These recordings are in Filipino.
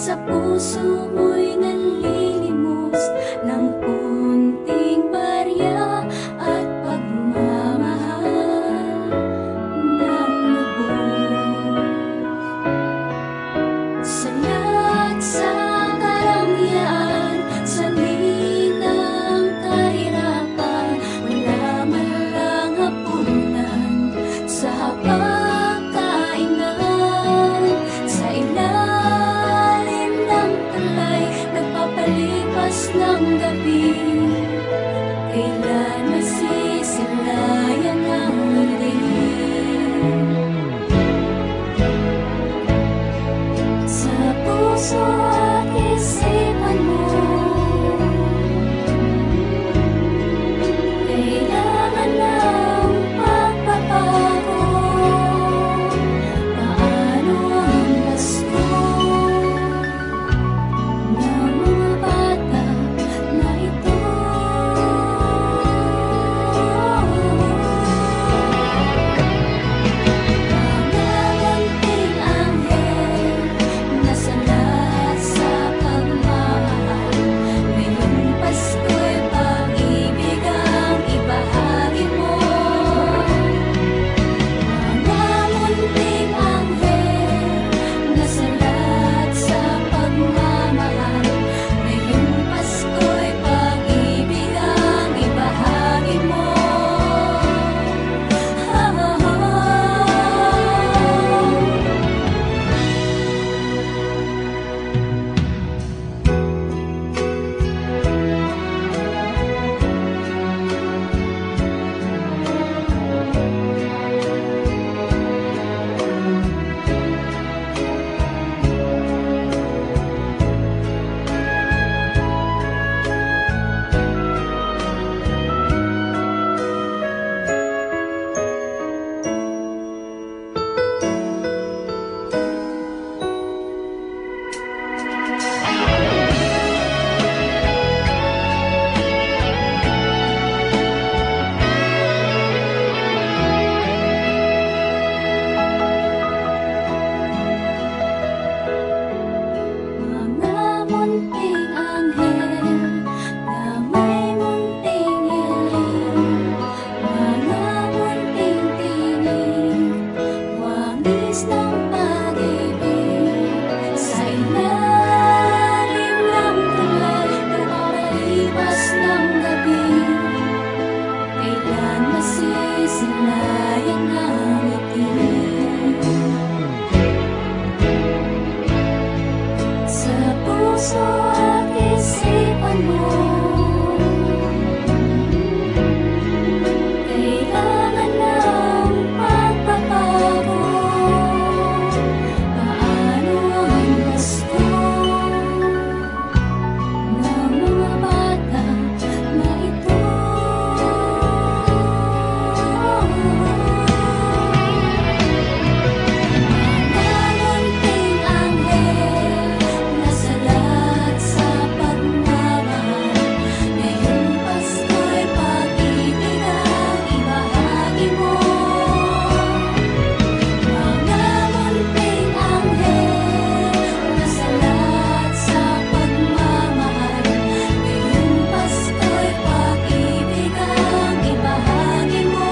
Sa puso mo'y nanlilimos ng kunting barya at pagmamahal ng lubos. Salat sa karangyaan, sa linang kahirapan, wala man lang hapunan sa hapagkainan, sa ilalim nagpapalipas ng gabi. Kailan masisilayan ang dilim? Sa puso at isipan mo, kailangan ng pagbabago. Paano ang Pasko ng mga bata na ito? Mga munting anghel na salat sa pagmamahal, ngayong Pasko'y pag-ibig ang ibahagi mo. Mga munting anghel na salat sa pagmamahal, ngayong Pasko'y pag-ibig ang ibahagi mo. Mga munting anghel na may munting hiling, mga munting tinig, wangis ng pag-ibig, sa ilalim ng tulay, nagpapalipas ng gabi. Kailan masisilayan ang itim? Sa puso at isipan mo, kailangan ng pagbabago. Paano ang Pasko ng mga bata na ito? Mga munting anghel na salat sa pagmamahal, ngayong Pasko'y pag-ibig ang ibahagi mo. Mga munting anghel na salat sa pagmamahal, ngayong Pasko'y pag-ibig ang ibahagi mo.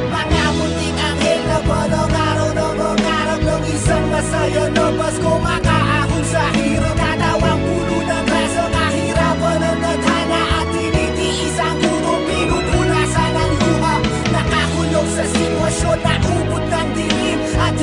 Mga munting anghel na walang araw na mangarap ng isang masaya na Pasko, makaahon sa hirap, tatawang puno ng grasa, kahirapan ang nadhana at tinitiis ang gutom, pinupunasan ang luha, nakakulong sa sitwasyon na ubod ng dilim at